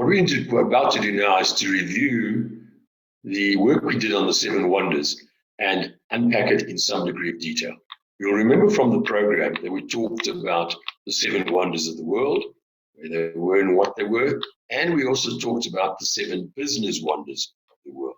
What we're about to do now is to review the work we did on the 7 wonders and unpack it in some degree of detail. You'll remember from the program that we talked about the 7 wonders of the world, where they were and what they were, and we also talked about the 7 business wonders of the world.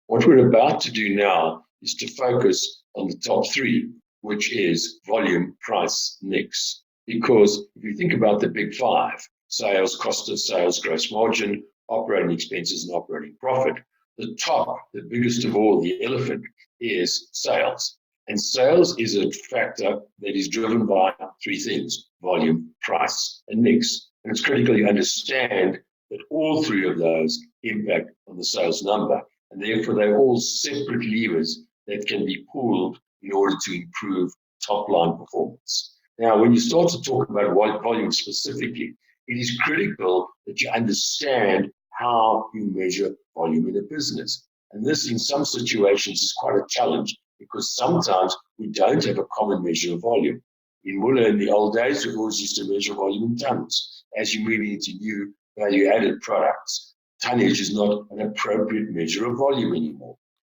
What we're about to do now is to focus on the top 3, which is volume, price, mix. Because if you think about the big 5, sales, cost of sales, gross margin, operating expenses, and operating profit, the top, the biggest of all, the elephant, is sales. And sales is a factor that is driven by 3 things: volume, price, and mix. And it's critical you understand that all 3 of those impact on the sales number. And therefore, they're all separate levers that can be pulled in order to improve top-line performance. Now, when you start to talk about volume specifically, it is critical that you understand how you measure volume in a business. And this, in some situations, is quite a challenge because sometimes we don't have a common measure of volume. In Muller, in the old days, we always used to measure volume in tons. As you move into new value-added products, tonnage is not an appropriate measure of volume anymore.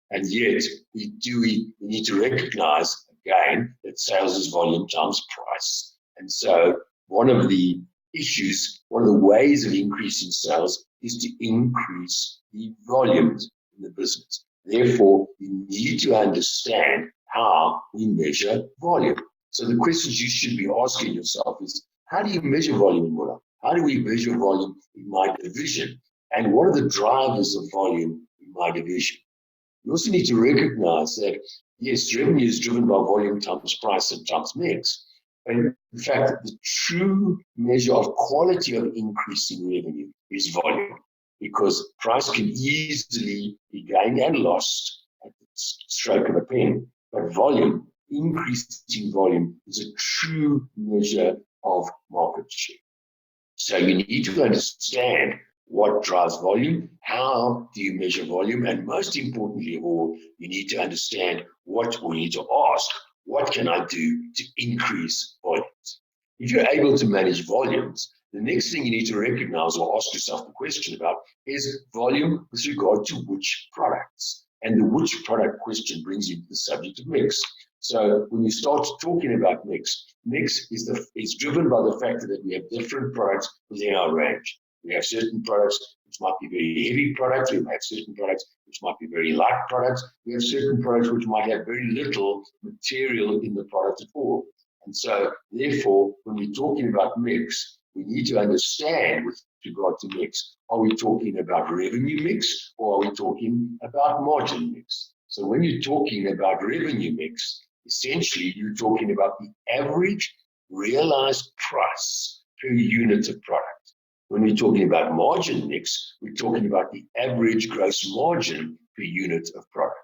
And yet, we need to recognize, again, that sales is volume times price. And so one of the issues, one of the ways of increasing sales is to increase the volumes in the business. Therefore, you need to understand how we measure volume. So the questions you should be asking yourself is, how do you measure volume in Muller? How do we measure volume in my division? And what are the drivers of volume in my division? You also need to recognize that, yes, revenue is driven by volume times price and times mix. And in fact, the true measure of quality of increasing revenue is volume, because price can easily be gained and lost at the stroke of a pen. But volume, increasing volume, is a true measure of market share. So you need to understand what drives volume, how do you measure volume, and most importantly of all, you need to understand you need to ask, what can I do to increase volumes? If you're able to manage volumes, the next thing you need to recognize or ask yourself the question about is volume with regard to which products. And the which product question brings you to the subject of mix. So when you start talking about mix is driven by the fact that we have different products within our range. We have certain products which might be very heavy products. We have certain products which might be very light products. We have certain products which might have very little material in the product at all. And so, therefore, when we're talking about mix, we need to understand with regard to mix, are we talking about revenue mix or are we talking about margin mix? So when you're talking about revenue mix, essentially you're talking about the average realized price per unit of product. When we're talking about margin mix, we're talking about the average gross margin per unit of product.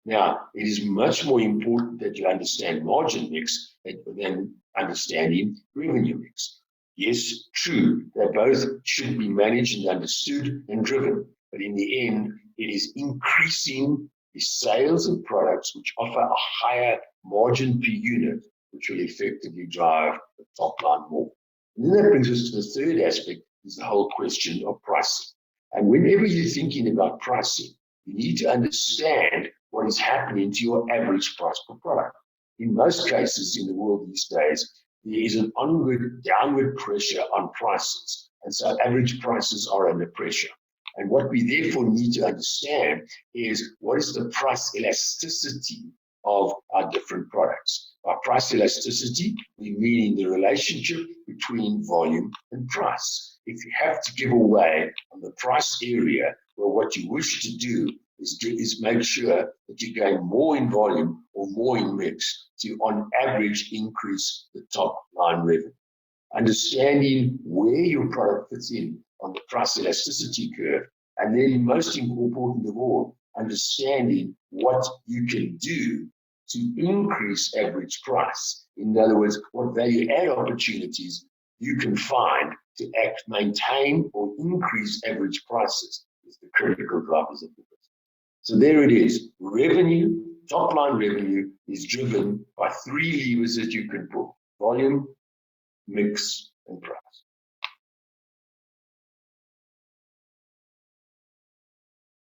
Now, it is much more important that you understand margin mix than understanding revenue mix. Yes, true, they both should be managed and understood and driven, but in the end, it is increasing the sales of products which offer a higher margin per unit, which will effectively drive the top line more. And then that brings us to the third aspect, is the whole question of pricing. And whenever you're thinking about pricing, you need to understand what is happening to your average price per product. In most cases in the world these days, there is an onward downward pressure on prices. And so average prices are under pressure. And what we therefore need to understand is what is the price elasticity of our different products. By price elasticity, we mean the relationship between volume and price. If you have to give away on the price area, well, what you wish to do is make sure that you gain more in volume or more in mix to, on average, increase the top line revenue. Understanding where your product fits in on the price elasticity curve, and then most important of all, understanding what you can do to increase average price. In other words, what value add opportunities you can find to maintain or increase average prices is the critical drivers of the business. So there it is. Revenue, top line revenue is driven by 3 levers that you can pull: volume, mix, and price.